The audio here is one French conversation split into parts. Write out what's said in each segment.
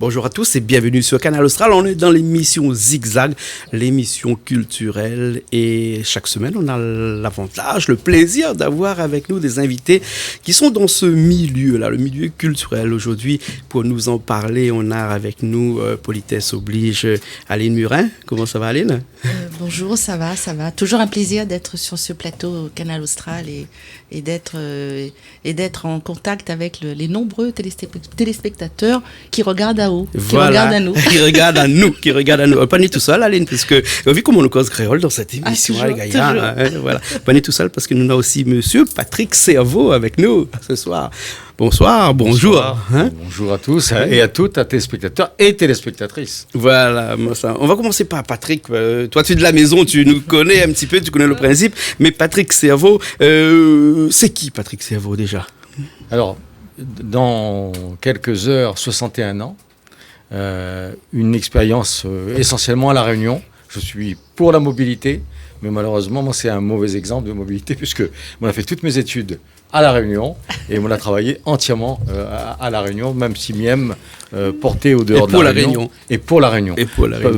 Bonjour à tous et bienvenue sur Canal Austral. On est dans l'émission Zigzag, l'émission culturelle. Et chaque semaine, on a l'avantage, le plaisir d'avoir avec nous des invités qui sont dans ce milieu-là, le milieu culturel. Aujourd'hui, pour nous en parler, on a avec nous, politesse oblige, Aline Murin. Comment ça va, Aline? Bonjour, ça va. Toujours un plaisir d'être sur ce plateau Canal Austral et d'être en contact avec les nombreux téléspectateurs qui regardent à haut, qui regardent à nous. qui regardent à nous. Pas ni tout seul, Aline, parce que, vu comment on cause créole dans cette émission, toujours, les gars, voilà. Pas ni tout seul, parce que nous avons aussi monsieur Patrick Cerveau avec nous ce soir. Bonsoir, bonjour. Bonjour à tous et à toutes, à téléspectateurs et téléspectatrices. Voilà, on va commencer par Patrick. Toi, tu es de la maison, tu nous connais un petit peu, tu connais le principe. Mais Patrick Cerveau, c'est qui Patrick Cerveau déjà? Alors, dans quelques heures, 61 ans, une expérience essentiellement à La Réunion. Je suis pour la mobilité, mais malheureusement, moi, c'est un mauvais exemple de mobilité puisque on a fait toutes mes études à La Réunion et on a travaillé entièrement à La Réunion, même si Miem porté au dehors de La Réunion. Et pour La Réunion.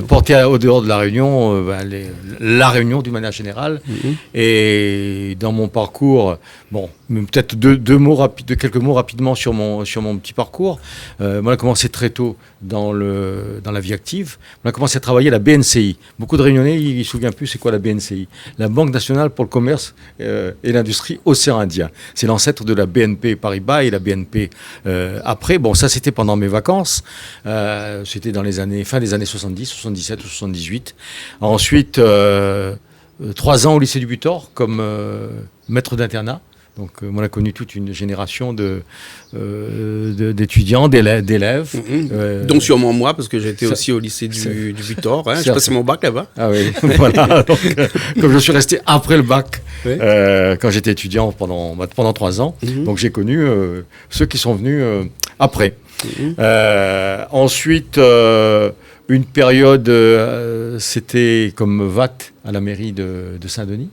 Porté au dehors de La Réunion, La Réunion d'une manière générale. Mm-hmm. Et dans mon parcours, bon, peut-être quelques mots rapidement sur mon petit parcours. On a commencé très tôt dans la vie active. On a commencé à travailler à la BNCI. Beaucoup de Réunionnais, ils ne se souviennent plus c'est quoi la BNCI. La Banque nationale pour le commerce et l'industrie océan Indien. C'est l'ancêtre de la BNP Paribas et la BNP après. Bon, ça, c'était pendant mes vacances. C'était dans fin des années 70, 77 ou 78. Ensuite, 3 ans au lycée du Butor comme maître d'internat. Donc, on a connu toute une génération d'étudiants, d'élèves. Mm-hmm. Donc, sûrement moi, parce que j'étais aussi au lycée du Butor. J'ai passé mon bac là-bas. Ah oui, voilà. Donc, comme je suis resté après le bac, oui. Quand j'étais étudiant pendant 3 ans, mm-hmm. Donc j'ai connu ceux qui sont venus après. Mm-hmm. Ensuite, une période, c'était comme VAT à la mairie de Saint-Denis.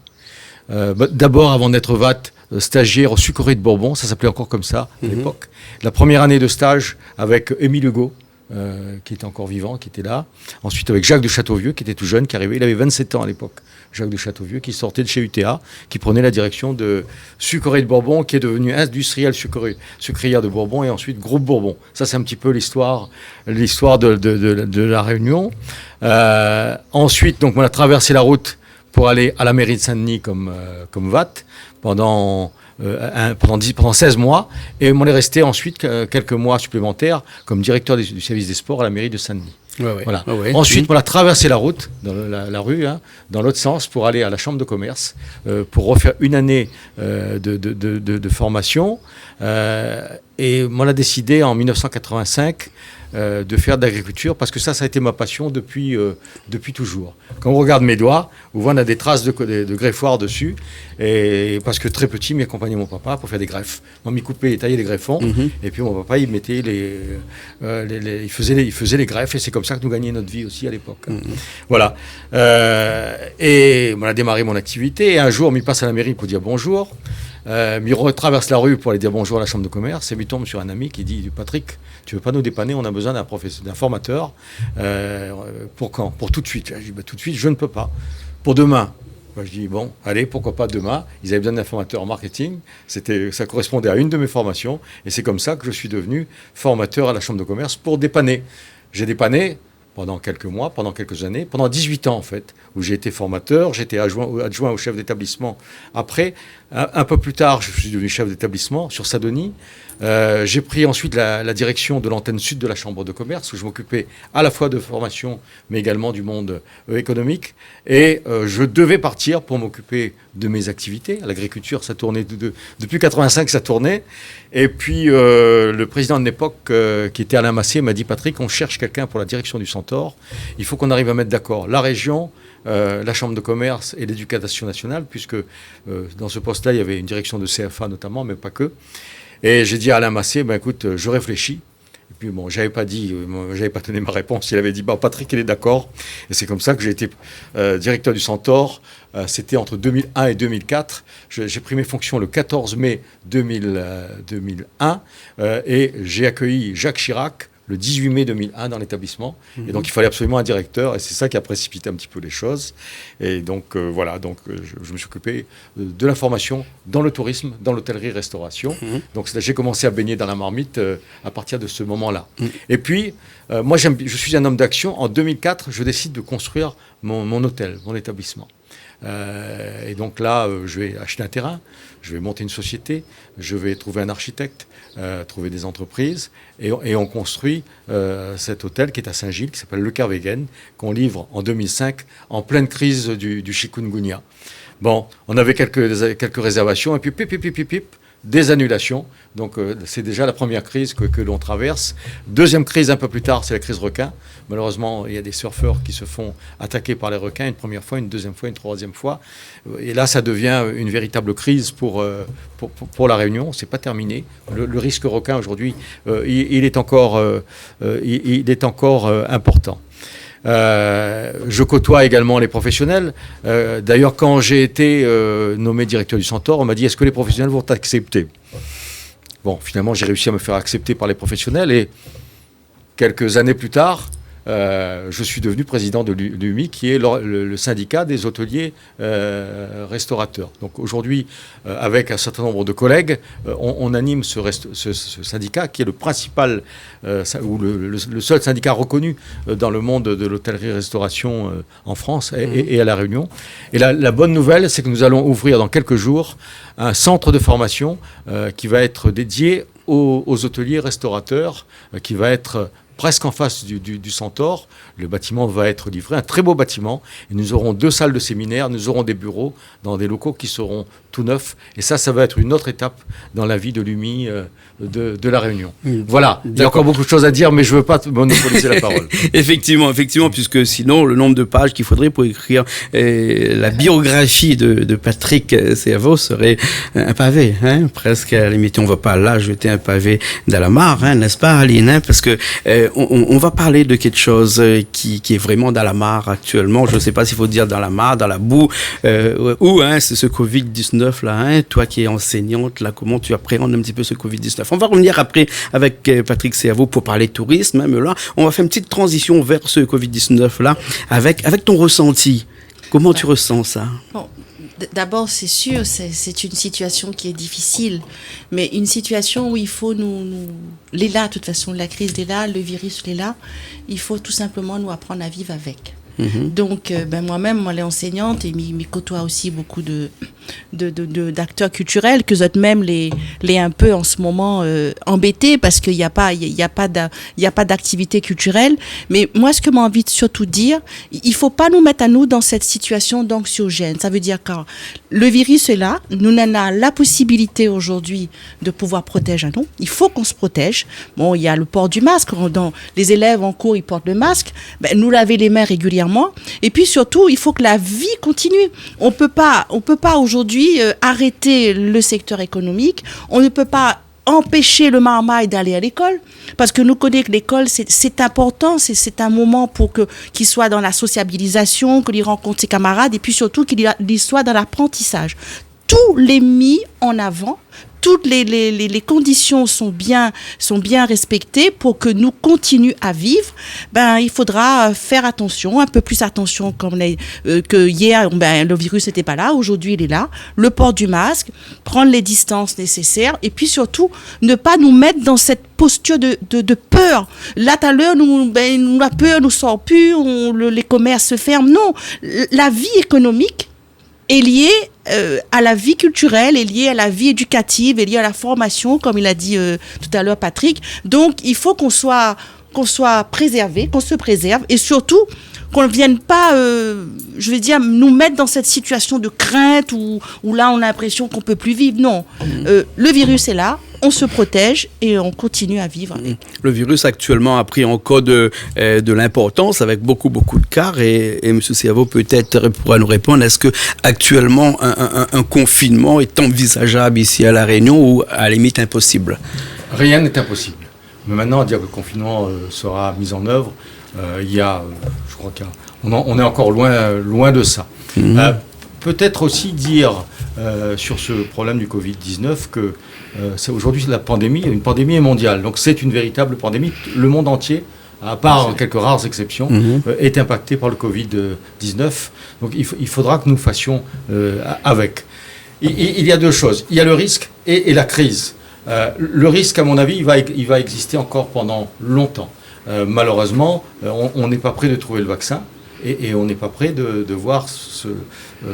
D'abord, avant d'être VAT, stagiaire au Sucrerie de Bourbon, ça s'appelait encore comme ça à l'époque. La première année de stage avec Émile Hugo, qui était encore vivant, qui était là. Ensuite avec Jacques de Châteauvieux, qui était tout jeune, qui arrivait. Il avait 27 ans à l'époque. Jacques de Châteauvieux, qui sortait de chez UTA, qui prenait la direction de Sucrerie de Bourbon, qui est devenu industriel sucrière de Bourbon et ensuite Groupe Bourbon. Ça, c'est un petit peu l'histoire de la Réunion. Ensuite, donc, on a traversé la route pour aller à la mairie de Saint-Denis comme VAT pendant 16 mois. Et on est resté ensuite quelques mois supplémentaires comme directeur du service des sports à la mairie de Saint-Denis. Ouais. Voilà. Ouais. Ensuite, on a traversé la route, dans la rue, dans l'autre sens, pour aller à la chambre de commerce, pour refaire une année de formation. Et on a décidé en 1985 de faire de l'agriculture parce que ça a été ma passion depuis toujours. Quand on regarde mes doigts, on voit on a des traces de greffoir dessus, et parce que très petit, m'y accompagnait mon papa pour faire des greffes. On m'y coupait et taillait les greffons, et puis mon papa il mettait il faisait les greffes, et c'est comme ça que nous gagnions notre vie aussi à l'époque. Voilà. Et on a démarré mon activité, et un jour, on m'y passe à la mairie pour dire bonjour. Il retraverse la rue pour aller dire bonjour à la chambre de commerce, et il tombe sur un ami qui dit: Patrick, tu veux pas nous dépanner, on a besoin d'un formateur. Pour quand? Pour tout de suite. Je dis tout de suite, je ne peux pas. Pour demain. Je dis bon, allez, pourquoi pas demain. Ils avaient besoin d'un formateur en marketing. Ça correspondait à une de mes formations, et c'est comme ça que je suis devenu formateur à la chambre de commerce pour dépanner. J'ai dépanné pendant quelques mois, pendant quelques années, pendant 18 ans en fait, où j'ai été formateur, j'étais adjoint au chef d'établissement. Après, un peu plus tard, je suis devenu chef d'établissement sur Saint-Denis. J'ai pris ensuite la direction de l'antenne sud de la chambre de commerce, où je m'occupais à la fois de formation, mais également du monde économique. Et je devais partir pour m'occuper de mes activités. À l'agriculture, ça tournait depuis 85, ça tournait. Et puis le président de l'époque, qui était Alain Massé, m'a dit: Patrick, on cherche quelqu'un pour la direction du Centaure. Il faut qu'on arrive à mettre d'accord la région, la chambre de commerce et l'éducation nationale, puisque dans ce poste-là, il y avait une direction de CFA notamment, mais pas que. Et j'ai dit à Alain Massé: écoute, je réfléchis. Et puis bon, j'avais pas donné ma réponse. Il avait dit: Patrick, il est d'accord. Et c'est comme ça que j'ai été directeur du Centaure. C'était entre 2001 et 2004. J'ai pris mes fonctions le 14 mai 2001 et j'ai accueilli Jacques Chirac le 18 mai 2001 dans l'établissement. Et donc, il fallait absolument un directeur. Et c'est ça qui a précipité un petit peu les choses. Et donc, voilà. Donc, je me suis occupé de l'information dans le tourisme, dans l'hôtellerie-restauration. Donc, j'ai commencé à baigner dans la marmite à partir de ce moment-là. Et puis, moi, je suis un homme d'action. En 2004, je décide de construire mon hôtel, mon établissement. Et donc là, je vais acheter un terrain, je vais monter une société, je vais trouver un architecte, trouver des entreprises, et on construit cet hôtel qui est à Saint-Gilles, qui s'appelle Le Kervegen, qu'on livre en 2005, en pleine crise du chikungunya. Bon, on avait quelques réservations, et puis pip, des annulations. Donc c'est déjà la première crise que l'on traverse. Deuxième crise un peu plus tard, c'est la crise requin. Malheureusement, il y a des surfeurs qui se font attaquer par les requins une première fois, une deuxième fois, une troisième fois. Et là, ça devient une véritable crise pour la Réunion. C'est pas terminé. Le risque requin aujourd'hui, il est encore important. Je côtoie également les professionnels. D'ailleurs, quand j'ai été nommé directeur du Centaure, on m'a dit: est-ce que les professionnels vont t'accepter ? Bon, finalement, j'ai réussi à me faire accepter par les professionnels, et quelques années plus tard, je suis devenu président de l'UMI, qui est le syndicat des hôteliers restaurateurs. Donc aujourd'hui, avec un certain nombre de collègues, on anime ce syndicat, qui est le principal, ou le seul syndicat reconnu dans le monde de l'hôtellerie-restauration en France et à La Réunion. Et la bonne nouvelle, c'est que nous allons ouvrir dans quelques jours un centre de formation qui va être dédié aux hôteliers restaurateurs, qui va être presque en face du Centaure. Le bâtiment va être livré, un très beau bâtiment. Et nous aurons 2 salles de séminaire, nous aurons des bureaux dans des locaux qui seront tout neufs. Et ça va être une autre étape dans la vie de l'UMI de La Réunion. Voilà, il y a encore beaucoup de choses à dire, mais je ne veux pas monopoliser la parole. Effectivement, puisque sinon, le nombre de pages qu'il faudrait pour écrire la biographie de Patrick Cerveau serait un pavé, hein, presque à la limite. On ne va pas là jeter un pavé dans la mare, hein, n'est-ce pas, Aline, hein, parce que on va parler de quelque chose qui est vraiment dans la mare actuellement. Je ne sais pas s'il faut dire dans la mare, dans la boue, ou hein, c'est ce Covid-19 là. Hein, toi qui es enseignante, là, comment tu appréhendes un petit peu ce Covid-19? On va revenir après avec Patrick Cerveau pour parler tourisme. Hein, mais là, on va faire une petite transition vers ce Covid-19 là, avec ton ressenti. Comment tu ressens ça? Bon. D'abord, c'est sûr, c'est une situation qui est difficile, mais une situation où il faut l'est là, de toute façon, la crise est là, le virus est là, il faut tout simplement nous apprendre à vivre avec. Donc, moi-même, moi, l'enseignante, et m'y côtoie aussi beaucoup d'acteurs culturels, que eux même les un peu en ce moment embêtés parce qu'il n'y a pas d'activité culturelle. Mais moi, ce que j'ai envie de surtout dire, il faut pas nous mettre à nous dans cette situation d'anxiogène. Ça veut dire que le virus est là, nous n'avons la possibilité aujourd'hui de pouvoir protéger à nous. Il faut qu'on se protège. Bon, il y a le port du masque. Les élèves en cours, ils portent le masque. Nous laver les mains régulièrement. Et puis surtout, il faut que la vie continue. On peut pas aujourd'hui arrêter le secteur économique. On ne peut pas empêcher le marmaille d'aller à l'école, parce que nous connaissons que l'école, c'est important, c'est un moment pour qu'il soit dans la sociabilisation, qu'il rencontre ses camarades, et puis surtout qu'il soit dans l'apprentissage. Tous les mis en avant, toutes les conditions sont bien respectées pour que nous continuions à vivre. Il faudra faire attention, un peu plus attention, que hier, le virus n'était pas là, aujourd'hui il est là. Le port du masque, prendre les distances nécessaires, et puis surtout ne pas nous mettre dans cette posture de peur. Là, tout à l'heure, la peur nous sort plus, les commerces se ferment. Non, la vie économique est liée à la vie culturelle, est liée à la vie éducative, est liée à la formation, comme il a dit tout à l'heure Patrick. Donc, il faut qu'on soit préservé, qu'on se préserve, et surtout qu'on ne vienne pas, nous mettre dans cette situation de crainte où là, on a l'impression qu'on ne peut plus vivre. Non, le virus est là, on se protège et on continue à vivre avec. Le virus actuellement a pris encore de l'importance avec beaucoup de cas, et M. Cerveau peut-être pourra nous répondre. Est-ce que actuellement un confinement est envisageable ici à La Réunion, ou à la limite impossible? Rien n'est impossible. Mais maintenant, à dire que le confinement sera mis en œuvre, je crois qu'on est encore loin de ça. peut-être aussi dire sur ce problème du Covid-19 que c'est aujourd'hui la pandémie, une pandémie mondiale. Donc c'est une véritable pandémie. Le monde entier, à part quelques rares exceptions, est impacté par le Covid-19. Donc il faudra que nous fassions avec. Il y a deux choses. Il y a le risque et la crise. Le risque, à mon avis, il va exister encore pendant longtemps. Malheureusement, on n'est pas prêt de trouver le vaccin et on n'est pas prêt de voir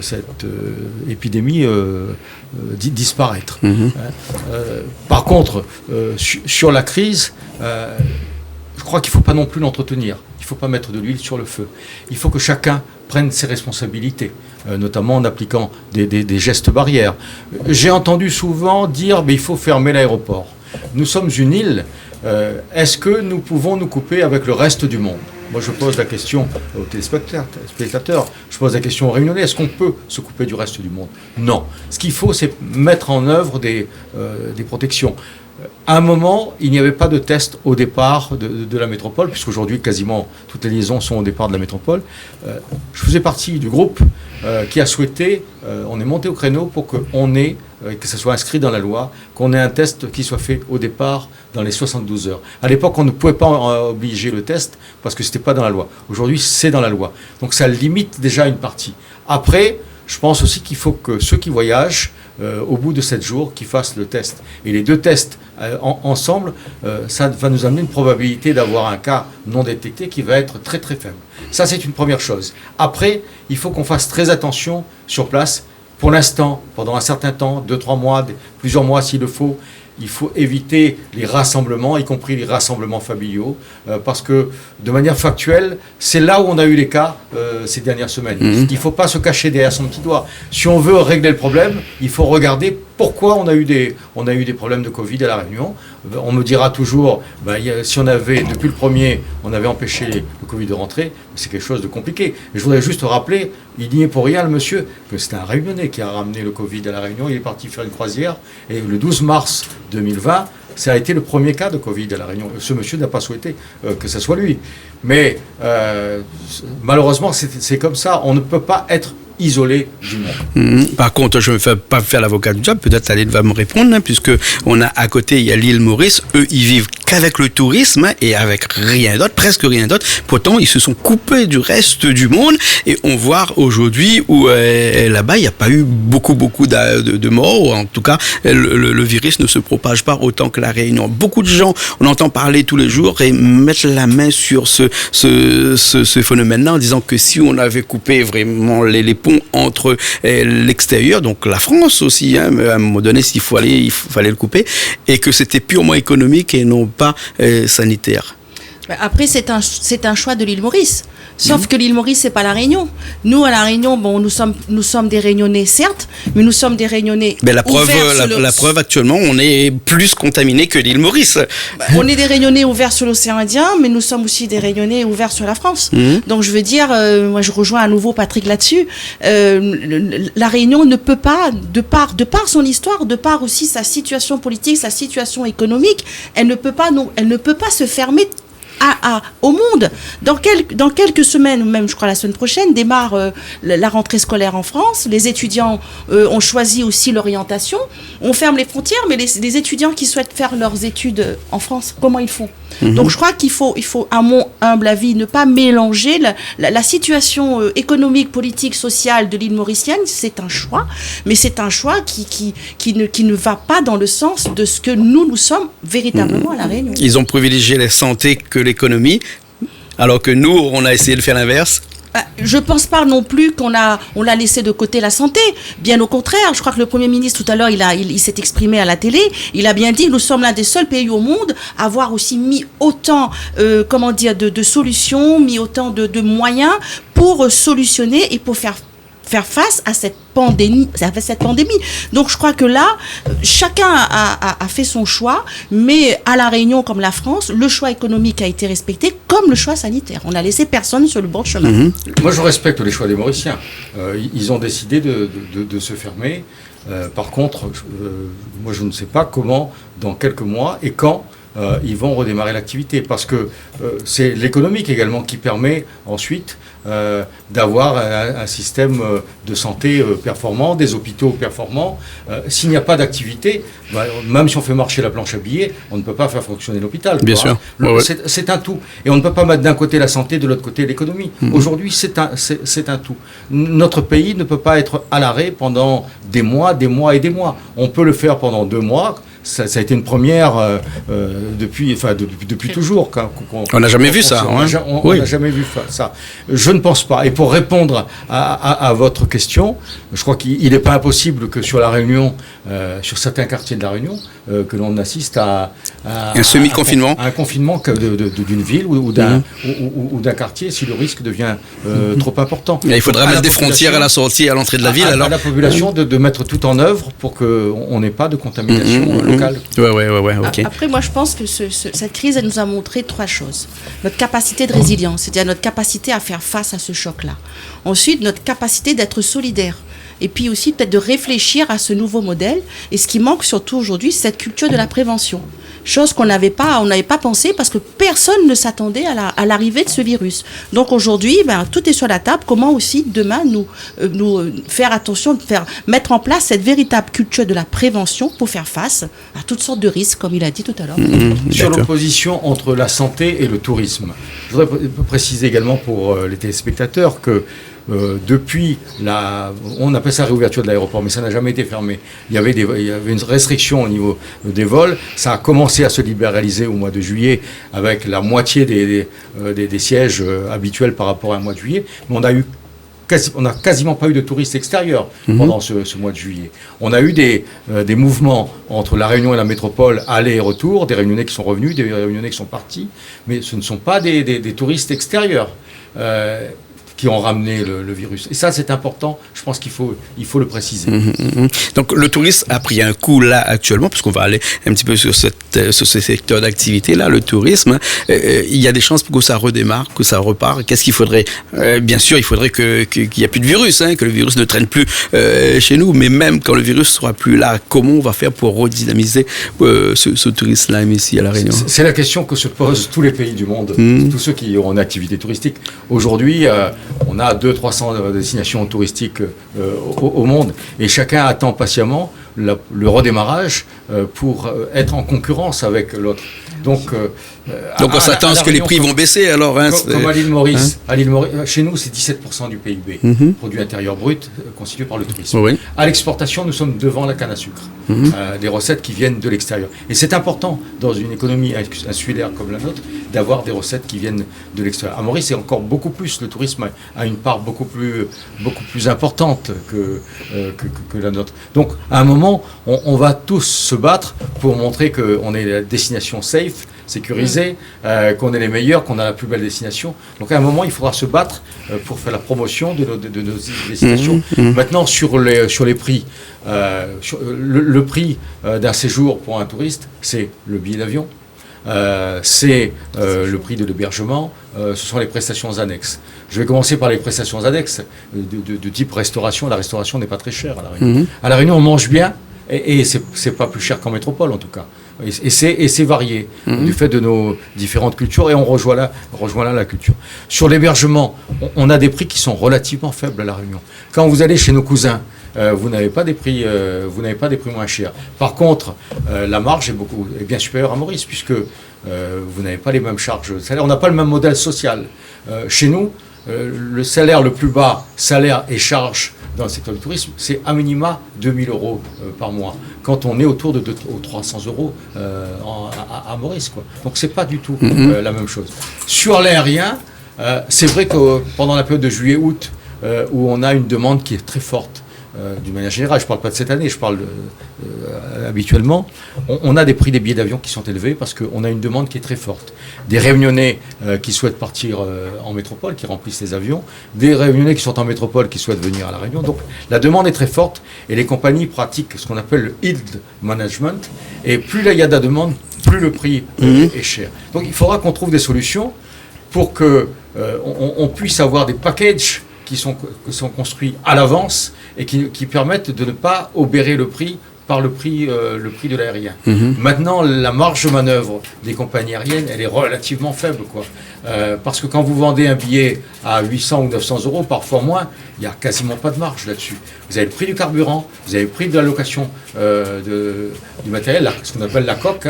cette épidémie disparaître. Par contre, sur la crise, je crois qu'il ne faut pas non plus l'entretenir. Il ne faut pas mettre de l'huile sur le feu. Il faut que chacun prenne ses responsabilités, notamment en appliquant des gestes barrières. J'ai entendu souvent dire il faut fermer l'aéroport. Nous sommes une île. Est-ce que nous pouvons nous couper avec le reste du monde ? Moi, je pose la question aux téléspectateurs, je pose la question aux Réunionnais, est-ce qu'on peut se couper du reste du monde ? Non. Ce qu'il faut, c'est mettre en œuvre des protections. À un moment, il n'y avait pas de test au départ de la métropole, puisqu'aujourd'hui, quasiment toutes les liaisons sont au départ de la métropole. Je faisais partie du groupe qui a souhaité, on est monté au créneau pour qu'on ait, que ça soit inscrit dans la loi, qu'on ait un test qui soit fait au départ dans les 72 heures. À l'époque, on ne pouvait pas obliger le test parce que ce n'était pas dans la loi. Aujourd'hui, c'est dans la loi. Donc ça limite déjà une partie. Après, je pense aussi qu'il faut que ceux qui voyagent, au bout de 7 jours, qu'ils fassent le test. Et les deux tests ensemble, ça va nous amener une probabilité d'avoir un cas non détecté qui va être très très faible. Ça, c'est une première chose. Après, il faut qu'on fasse très attention sur place. Pour l'instant, pendant un certain temps, 2-3 mois, plusieurs mois s'il le faut, il faut éviter les rassemblements, y compris les rassemblements familiaux, parce que de manière factuelle, c'est là où on a eu les cas ces dernières semaines. Il ne faut pas se cacher derrière son petit doigt. Si on veut régler le problème, il faut regarder pourquoi on a eu des problèmes de Covid à La Réunion. On me dira toujours, si on avait, depuis le premier, on avait empêché le Covid de rentrer, c'est quelque chose de compliqué. Et je voudrais juste rappeler, il n'y est pour rien, le monsieur, que c'est un Réunionnais qui a ramené le Covid à La Réunion. Il est parti faire une croisière, et le 12 mars 2020, ça a été le premier cas de Covid à La Réunion. Ce monsieur n'a pas souhaité que ce soit lui. Mais malheureusement, c'est comme ça. On ne peut pas être isolé du monde. Par contre, je ne vais pas faire l'avocat du diable, peut-être Aline va me répondre, puisque on a à côté, il y a l'île Maurice, eux, ils vivent qu'avec le tourisme et avec rien d'autre, presque rien d'autre. Pourtant, ils se sont coupés du reste du monde et on voit aujourd'hui où là-bas, il n'y a pas eu beaucoup de morts, ou en tout cas, le virus ne se propage pas autant que la Réunion. Beaucoup de gens, on entend parler tous les jours et mettre la main sur ce phénomène-là en disant que si on avait coupé vraiment les ponts entre l'extérieur, donc la France aussi, à un moment donné, il fallait le couper, et que c'était purement économique et non pas sanitaire. Après, c'est un choix de l'île Maurice. Sauf que l'île Maurice, c'est pas la Réunion. Nous, à la Réunion, nous sommes des Réunionnais, certes, mais nous sommes des Réunionnais. Mais la preuve actuellement, on est plus contaminés que l'île Maurice. On est des Réunionnais ouverts sur l'océan Indien, mais nous sommes aussi des Réunionnais ouverts sur la France. Donc, je veux dire, moi, je rejoins à nouveau Patrick là-dessus. La Réunion ne peut pas, de par son histoire, de par aussi sa situation politique, sa situation économique, elle ne peut pas se fermer au monde. Dans quelques semaines, ou même je crois la semaine prochaine, démarre la rentrée scolaire en France. Les étudiants ont choisi aussi l'orientation. On ferme les frontières, mais les étudiants qui souhaitent faire leurs études en France, comment ils font ? Donc je crois qu'il faut, à mon humble avis, ne pas mélanger la situation économique, politique, sociale de l'île mauricienne. C'est un choix, mais c'est un choix qui ne va pas dans le sens de ce que nous sommes véritablement à La Réunion. Ils ont privilégié la santé que l'économie, alors que nous, on a essayé de faire l'inverse. Je pense pas non plus qu'on l'a laissé de côté la santé. Bien au contraire, je crois que le Premier ministre tout à l'heure, il s'est exprimé à la télé. Il a bien dit, nous sommes l'un des seuls pays au monde à avoir aussi mis autant, de solutions, mis autant de moyens pour solutionner et pour faire face à cette pandémie. Donc je crois que là, chacun a fait son choix, mais à La Réunion comme la France, le choix économique a été respecté comme le choix sanitaire. On n'a laissé personne sur le bon chemin. Moi je respecte les choix des Mauriciens. Ils ont décidé de se fermer. Par contre, moi je ne sais pas comment, dans quelques mois et quand, ils vont redémarrer l'activité. Parce que c'est l'économique également qui permet ensuite d'avoir un système de santé performant, des hôpitaux performants. S'il n'y a pas d'activité, même si on fait marcher la planche à billets, on ne peut pas faire fonctionner l'hôpital. Bien sûr. C'est un tout. Et on ne peut pas mettre d'un côté la santé, de l'autre côté l'économie. Aujourd'hui, c'est un tout. Notre pays ne peut pas être à l'arrêt pendant des mois et des mois. On peut le faire pendant 2 mois. Ça a été une première depuis toujours. On n'a jamais vu ça. On n'a jamais vu ça. Je ne pense pas. Et pour répondre à votre question, je crois qu'il n'est pas impossible que sur La Réunion, sur certains quartiers de La Réunion, que l'on assiste à un semi-confinement. À un confinement d'une ville ou d'un quartier si le risque devient trop important. Et il faudra mettre des frontières à la sortie et à l'entrée de la ville. À la population de mettre tout en œuvre pour qu'on n'ait pas de contamination locale. Ouais, ok. Après, moi, je pense que cette crise, elle nous a montré 3 choses. Notre capacité de résilience, c'est-à-dire notre capacité à faire face à ce choc-là. Ensuite, notre capacité d'être solidaire. Et puis aussi, peut-être de réfléchir à ce nouveau modèle. Et ce qui manque surtout aujourd'hui, c'est cette culture de la prévention. Chose on n'avait pas pensé parce que personne ne s'attendait à l'arrivée de ce virus. Donc aujourd'hui, tout est sur la table. Comment aussi demain nous faire attention, mettre en place cette véritable culture de la prévention pour faire face à toutes sortes de risques, comme il a dit tout à l'heure. Sur l'opposition entre la santé et le tourisme, je voudrais préciser également pour les téléspectateurs que depuis on appelle ça réouverture de l'aéroport, mais ça n'a jamais été fermé. Il y avait une restriction au niveau des vols. Ça a commencé à se libéraliser au mois de juillet avec la moitié des sièges habituels par rapport à un mois de juillet. Mais on n'a quasiment pas eu de touristes extérieurs pendant ce mois de juillet. On a eu des mouvements entre la Réunion et la métropole, aller et retour, des Réunionnais qui sont revenus, des Réunionnais qui sont partis, mais ce ne sont pas des touristes extérieurs. Qui ont ramené le virus. Et ça, c'est important. Je pense qu'il faut le préciser. Donc, le tourisme a pris un coup là actuellement, puisqu'on va aller un petit peu sur ce secteur d'activité là, le tourisme. Il y a des chances pour que ça redémarre, que ça repart. Qu'est-ce qu'il faudrait bien sûr, il faudrait qu'il n'y ait plus de virus, que le virus ne traîne plus chez nous. Mais même quand le virus sera plus là, comment on va faire pour redynamiser ce tourisme-là ici à La Réunion? C'est la question que se posent tous les pays du monde, tous ceux qui ont une activité touristique. Aujourd'hui, on a 200-300 destinations touristiques au monde et chacun attend patiemment le redémarrage pour être en concurrence avec l'autre. Donc on s'attend à ce que les prix vont baisser alors. Comme à l'île Maurice, chez nous c'est 17% du PIB, produit intérieur brut constitué par le tourisme. Oui. À l'exportation, nous sommes devant la canne à sucre, des recettes qui viennent de l'extérieur. Et c'est important dans une économie insulaire comme la nôtre d'avoir des recettes qui viennent de l'extérieur. À Maurice, c'est encore beaucoup plus. Le tourisme a une part beaucoup plus importante que la nôtre. Donc à un moment, on va tous se battre pour montrer qu'on est la destination safe, sécurisée, qu'on est les meilleurs, qu'on a la plus belle destination. Donc à un moment, il faudra se battre pour faire la promotion de nos destinations. Maintenant, sur les prix, le prix d'un séjour pour un touriste, c'est le billet d'avion, c'est le prix de l'hébergement, ce sont les prestations annexes. Je vais commencer par les prestations annexes de type restauration. La restauration n'est pas très chère à La Réunion. À La Réunion, on mange bien et c'est pas plus cher qu'en métropole en tout cas. Et c'est varié du fait de nos différentes cultures et on rejoint là la culture. Sur l'hébergement, on a des prix qui sont relativement faibles à La Réunion. Quand vous allez chez nos cousins, vous n'avez pas des prix moins chers. Par contre, la marge est bien supérieure à Maurice puisque vous n'avez pas les mêmes charges de salaire. On n'a pas le même modèle social. Chez nous, le salaire le plus bas, salaire et charges dans le secteur du tourisme, c'est à minima 2 000 € par mois. Quand on est autour de 300 € à Maurice, quoi. Donc c'est pas du tout la même chose. Sur l'aérien, c'est vrai que pendant la période de juillet-août, où on a une demande qui est très forte, d'une manière générale, je ne parle pas de cette année, je parle habituellement, on a des prix des billets d'avion qui sont élevés parce qu'on a une demande qui est très forte. Des Réunionnais qui souhaitent partir en métropole, qui remplissent les avions, des Réunionnais qui sont en métropole qui souhaitent venir à La Réunion. Donc la demande est très forte et les compagnies pratiquent ce qu'on appelle le yield management. Et plus il y a de la demande, plus le prix est cher. Donc il faudra qu'on trouve des solutions pour qu'on puisse avoir des packages qui sont construits à l'avance et qui permettent de ne pas obérer le prix par le prix de l'aérien. Maintenant, la marge de manœuvre des compagnies aériennes, elle est relativement faible, quoi. Parce que quand vous vendez un billet à 800 ou 900 euros, parfois moins, il n'y a quasiment pas de marge là-dessus. Vous avez le prix du carburant, vous avez le prix de la location du matériel, ce qu'on appelle la coque.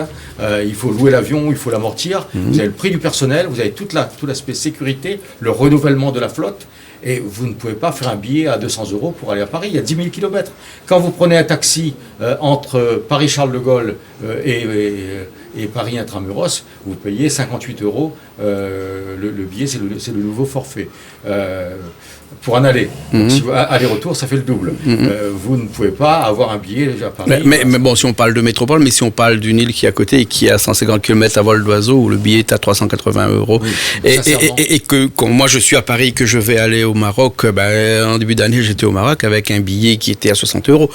Il faut louer l'avion, il faut l'amortir. Vous avez le prix du personnel, vous avez tout l'aspect sécurité, le renouvellement de la flotte. Et vous ne pouvez pas faire un billet à 200 euros pour aller à Paris, il y a 10 000 km. Quand vous prenez un taxi entre Paris-Charles de Gaulle et Paris Intramuros, vous payez 58 euros. Le billet, c'est le nouveau forfait. Pour un aller. Donc, si aller-retour, ça fait le double. Vous ne pouvez pas avoir un billet à Paris. Mais bon, si on parle de métropole, mais si on parle d'une île qui est à côté et qui est à 150 km à vol d'oiseau, où le billet est à 380 euros, et que quand moi je suis à Paris, que je vais aller au Maroc, en début d'année, j'étais au Maroc avec un billet qui était à 60 euros.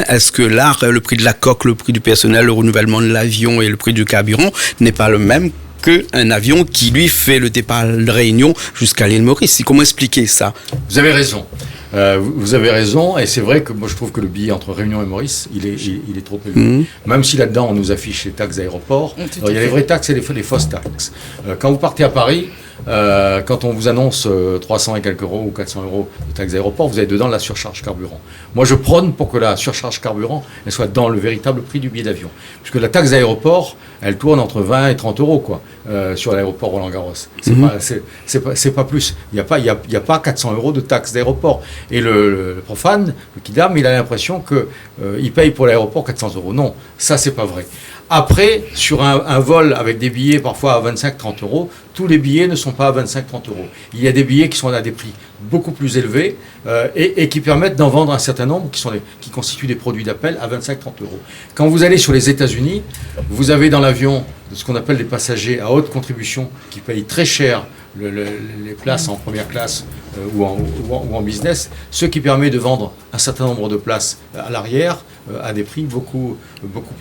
Est-ce que là, le prix de la coque, le prix du personnel, le renouvellement de l'avion et le prix du carburant n'est pas le même qu'un avion qui, lui, fait le départ de Réunion jusqu'à l'île Maurice? Comment expliquer ça? Vous avez raison. Vous avez raison, et c'est vrai que moi je trouve que le billet entre Réunion et Maurice, il est trop élevé. Même si là-dedans on nous affiche les taxes d'aéroport, il y a les vraies taxes et les fausses taxes. Quand vous partez à Paris, quand on vous annonce 300 et quelques euros ou 400 euros de taxes d'aéroport, vous avez dedans la surcharge carburant. Moi je prône pour que la surcharge carburant elle soit dans le véritable prix du billet d'avion. Puisque la taxe d'aéroport, elle tourne entre 20 et 30 euros quoi, sur l'aéroport Roland-Garros. C'est pas plus. Il n'y a pas 400 euros de taxe d'aéroport. Et le profane, le kidam, il a l'impression qu'il paye pour l'aéroport 400 euros. Non, ça c'est pas vrai. Après, sur un vol avec des billets parfois à 25-30 euros, tous les billets ne sont pas à 25-30 euros. Il y a des billets qui sont à des prix beaucoup plus élevés et qui permettent d'en vendre un certain nombre qui constituent des produits d'appel à 25-30 euros. Quand vous allez sur les États-Unis, vous avez dans l'avion ce qu'on appelle les passagers à haute contribution qui payent très cher les places en première classe ou en business, ce qui permet de vendre un certain nombre de places à l'arrière à des prix beaucoup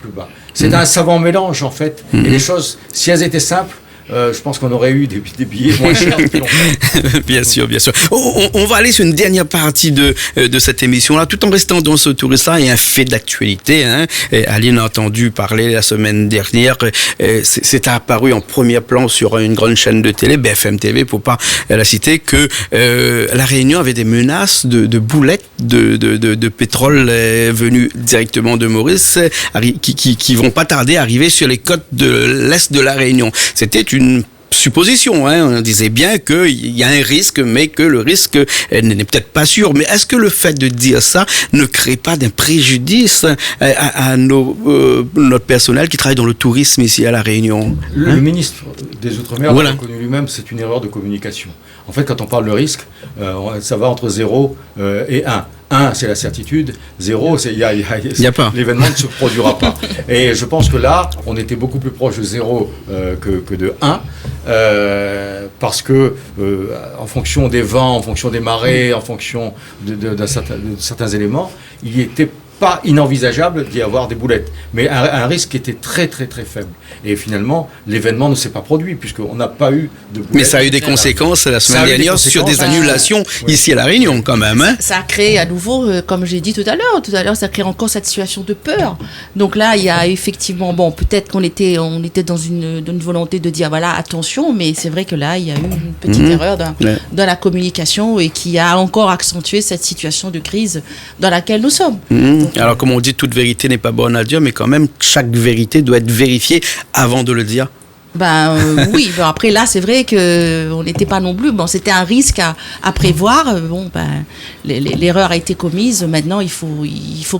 plus bas. C'est un savant mélange en fait. Et les choses, si elles étaient simples, je pense qu'on aurait eu des billets moins chers depuis longtemps. Bien sûr, bien sûr. On va aller sur une dernière partie de cette émission-là, tout en restant dans ce tourisme-là, et un fait d'actualité. Aline a entendu parler la semaine dernière, c'est apparu en premier plan sur une grande chaîne de télé, BFM TV, pour pas la citer, que la Réunion avait des menaces de boulettes de pétrole venues directement de Maurice, qui vont pas tarder à arriver sur les côtes de l'est de la Réunion. C'était une supposition, on disait bien qu'il y a un risque, mais que le risque n'est peut-être pas sûr. Mais est-ce que le fait de dire ça ne crée pas d'un préjudice à notre personnel qui travaille dans le tourisme ici à La Réunion? Le ministre des Outre-mer l'a reconnu lui-même, c'est une erreur de communication. En fait, quand on parle de risque, ça va entre 0 et 1. 1, c'est la certitude. 0, c'est l'événement ne se produira pas. Et je pense que là, on était beaucoup plus proche de 0 que de 1. Parce que en fonction des vents, en fonction des marées, en fonction de certains éléments, il était pas inenvisageable d'y avoir des boulettes, mais un risque qui était très très très faible. Et finalement, l'événement ne s'est pas produit puisqu'on n'a pas eu de boulettes. Mais ça a eu des conséquences la semaine dernière sur des annulations ici à La Réunion quand même. Ça a créé à nouveau, comme j'ai dit tout à l'heure, ça crée encore cette situation de peur. Donc là, il y a effectivement, peut-être qu'on était dans une volonté de dire voilà, attention, mais c'est vrai que là, il y a eu une petite erreur dans la communication et qui a encore accentué cette situation de crise dans laquelle nous sommes. Alors, comme on dit, toute vérité n'est pas bonne à dire, mais quand même, chaque vérité doit être vérifiée avant de le dire. Oui, après là c'est vrai que on n'était pas non plus, c'était un risque à prévoir. L'erreur a été commise. Maintenant il faut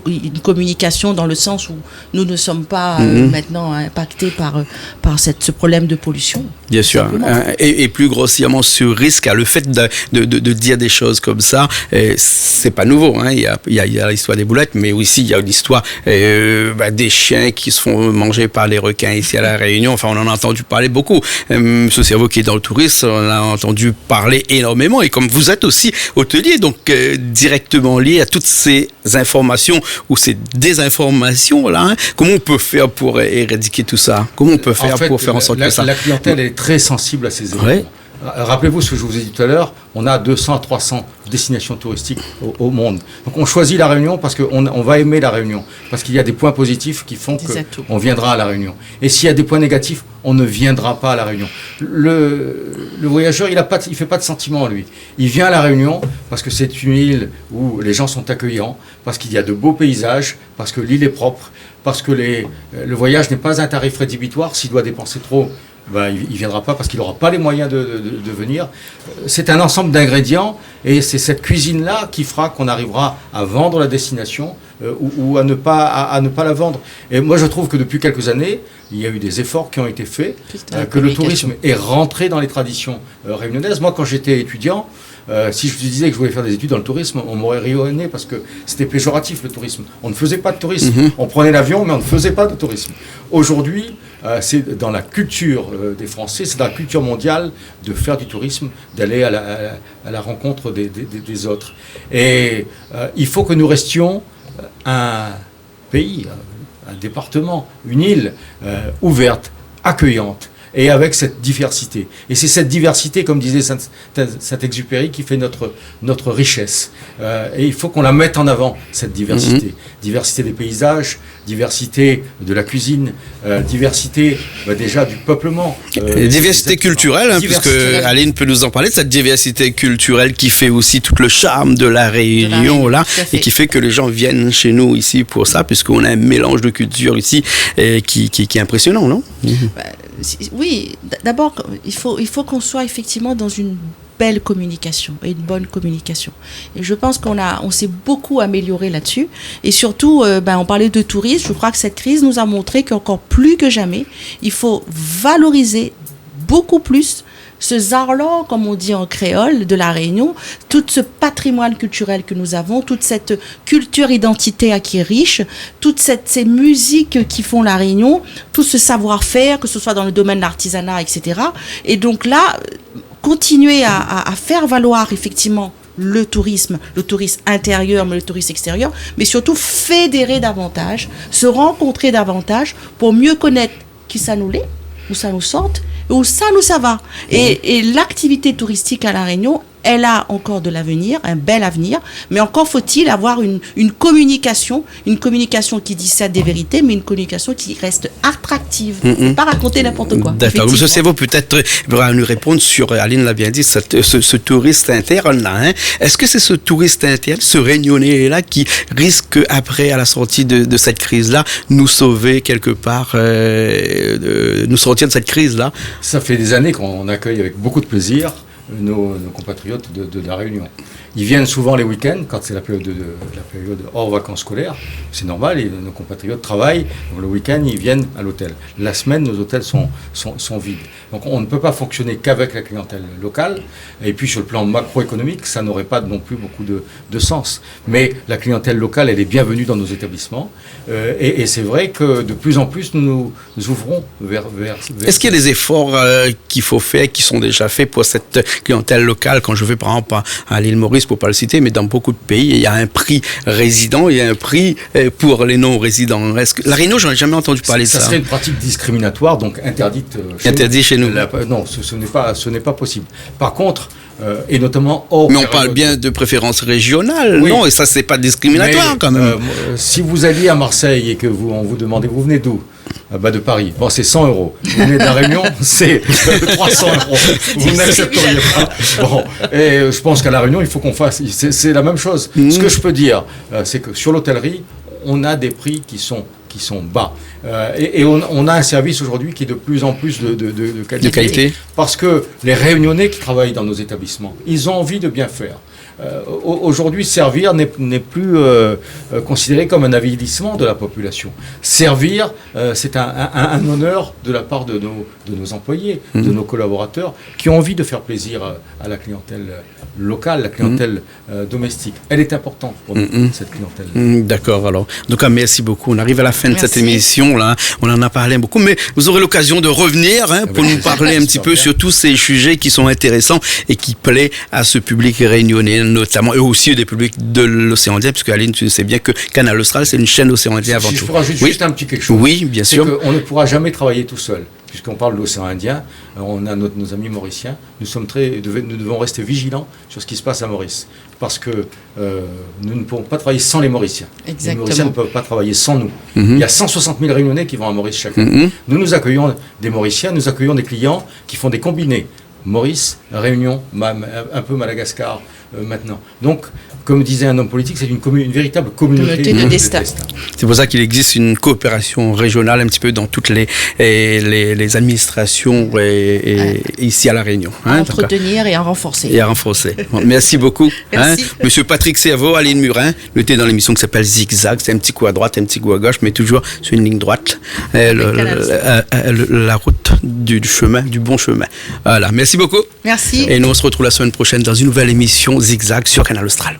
une communication dans le sens où nous ne sommes pas maintenant impactés par ce problème de pollution. Bien sûr. Et plus grossièrement ce risque, le fait de dire des choses comme ça, c'est pas nouveau. Il y a l'histoire des boulettes, mais aussi il y a l'histoire des chiens qui se font manger par les requins ici à La Réunion. Enfin, on en a entendu parler beaucoup. Ce cerveau qui est dans le tourisme, on a entendu parler énormément. Et comme vous êtes aussi hôtelier, donc directement lié à toutes ces informations ou ces désinformations-là, comment on peut faire pour éradiquer tout ça? Comment on peut faire pour faire en sorte que ça... La clientèle est très sensible à ces éléments. Rappelez-vous ce que je vous ai dit tout à l'heure, on a 200 à 300 destinations touristiques au monde. Donc on choisit la Réunion parce qu'on va aimer la Réunion, parce qu'il y a des points positifs qui font qu'on viendra à la Réunion. Et s'il y a des points négatifs, on ne viendra pas à la Réunion. Le voyageur, il fait pas de sentiment, lui. Il vient à la Réunion parce que c'est une île où les gens sont accueillants, parce qu'il y a de beaux paysages, parce que l'île est propre, parce que le voyage n'est pas un tarif rédhibitoire. S'il doit dépenser trop, ben, il ne viendra pas parce qu'il n'aura pas les moyens de venir. C'est un ensemble d'ingrédients et c'est cette cuisine-là qui fera qu'on arrivera à vendre la destination ou à ne pas la vendre. Et moi, je trouve que depuis quelques années, il y a eu des efforts qui ont été faits, que le tourisme est rentré dans les traditions réunionnaises. Moi, quand j'étais étudiant, si je vous disais que je voulais faire des études dans le tourisme, on m'aurait rionné parce que c'était péjoratif le tourisme. On ne faisait pas de tourisme. On prenait l'avion, mais on ne faisait pas de tourisme. Aujourd'hui, c'est dans la culture des Français, c'est dans la culture mondiale de faire du tourisme, d'aller à la rencontre des autres. Et il faut que nous restions un pays, un département, une île ouverte, accueillante. Et avec cette diversité. Et c'est cette diversité, comme disait Saint-Exupéry, qui fait notre richesse. Et il faut qu'on la mette en avant, cette diversité. Diversité des paysages, diversité de la cuisine, diversité déjà du peuplement. Diversité culturelle, puisque Aline peut nous en parler, de cette diversité culturelle qui fait aussi tout le charme de la Réunion, là, et qui fait que les gens viennent chez nous ici pour ça, puisqu'on a un mélange de cultures ici qui est impressionnant, non? Oui, d'abord, il faut qu'on soit effectivement dans une belle communication et une bonne communication. Et je pense on s'est beaucoup amélioré là-dessus. Et surtout, on parlait de tourisme. Je crois que cette crise nous a montré qu'encore plus que jamais, il faut valoriser beaucoup plus ce zarlan, comme on dit en créole, de la Réunion, tout ce patrimoine culturel que nous avons, toute cette culture identitaire qui est riche, toutes ces musiques qui font la Réunion, tout ce savoir-faire, que ce soit dans le domaine de l'artisanat, etc. Et donc là, continuer à faire valoir effectivement le tourisme intérieur, mais le tourisme extérieur, mais surtout fédérer davantage, se rencontrer davantage pour mieux connaître qui ça nous l'est, où ça nous sorte, où ça va. Et l'activité touristique à La Réunion, elle a encore de l'avenir, un bel avenir, mais encore faut-il avoir une communication qui disserte des vérités, mais une communication qui reste attractive, pas raconter n'importe quoi. D'accord, M. Sévo peut-être pourra nous répondre sur, Aline l'a bien dit, ce touriste interne-là. Hein. Est-ce que c'est ce touriste interne, ce Réunionnais-là, qui risque, après, à la sortie de cette crise-là, nous sauver quelque part, nous sortir de cette crise-là? Ça fait des années qu'on accueille avec beaucoup de plaisir nos compatriotes de la Réunion. Ils viennent souvent les week-ends, quand c'est la période hors vacances scolaires. C'est normal, nos compatriotes travaillent. Donc le week-end, ils viennent à l'hôtel. La semaine, nos hôtels sont vides. Donc on ne peut pas fonctionner qu'avec la clientèle locale. Et puis sur le plan macroéconomique, ça n'aurait pas non plus beaucoup de sens. Mais la clientèle locale, elle est bienvenue dans nos établissements. Et c'est vrai que de plus en plus, nous ouvrons vers Est-ce qu'il y a des efforts qu'il faut faire, qui sont déjà faits pour cette clientèle locale? Quand je vais par exemple à l'île Maurice, pour pas le citer, mais dans beaucoup de pays, il y a un prix résident, il y a un prix pour les non-résidents. Est-ce que la Réunion, j'en ai jamais entendu parler de ça. Ça serait une pratique discriminatoire, donc interdite chez nous. Non, ce n'est pas possible. Par contre, et notamment mais on parle bien de préférence régionale, oui. Non? Et ça, c'est pas discriminatoire, mais, quand même. Si vous alliez à Marseille et que on vous demandait, vous venez d'où? De Paris. Bon, c'est 100 €. Vous venez de la Réunion, c'est 300 €. Vous n'accepteriez pas. Bon, et je pense qu'à la Réunion, il faut qu'on fasse. C'est la même chose. Ce que je peux dire, c'est que sur l'hôtellerie, on a des prix qui sont bas. Et on a un service aujourd'hui qui est de plus en plus de qualité. Parce que les Réunionnais qui travaillent dans nos établissements, ils ont envie de bien faire. Aujourd'hui, servir n'est plus considéré comme un avilissement de la population. Servir, c'est un honneur de la part de nos employés, de nos collaborateurs, qui ont envie de faire plaisir à la clientèle locale, la clientèle domestique. Elle est importante pour nous, cette clientèle. D'accord, alors. Donc, merci beaucoup. On arrive à la fin de cette émission, là. On en a parlé beaucoup, mais vous aurez l'occasion de revenir pour nous parler un petit peu sur tous ces sujets qui sont intéressants et qui plaisent à ce public réunionnais, notamment, et aussi des publics de l'océan Indien, puisque Aline, tu sais bien que Canal Austral, c'est une chaîne océan Indien avant tout. Je rajoute juste un petit quelque chose. Oui, bien sûr. C'est qu'on ne pourra jamais travailler tout seul, puisqu'on parle de l'océan Indien, on a nos amis mauriciens, nous devons rester vigilants sur ce qui se passe à Maurice, parce que nous ne pouvons pas travailler sans les Mauriciens. Exactement. Les Mauriciens ne peuvent pas travailler sans nous. Il y a 160 000 Réunionnais qui vont à Maurice chaque année. Nous accueillons des Mauriciens, nous accueillons des clients qui font des combinés. Maurice, Réunion, un peu Madagascar maintenant. Donc, comme disait un homme politique, c'est une véritable communauté de destin. C'est pour ça qu'il existe une coopération régionale un petit peu dans toutes les administrations ici à La Réunion. À entretenir et à renforcer. Bon, merci beaucoup. Merci. Monsieur Patrick Serveau, Aline Murin, nous étions dans l'émission qui s'appelle Zigzag. C'est un petit coup à droite, un petit coup à gauche, mais toujours sur une ligne droite. La route du chemin, du bon chemin. Voilà, merci beaucoup. Merci. Et nous, on se retrouve la semaine prochaine dans une nouvelle émission Zigzag sur Canal Austral.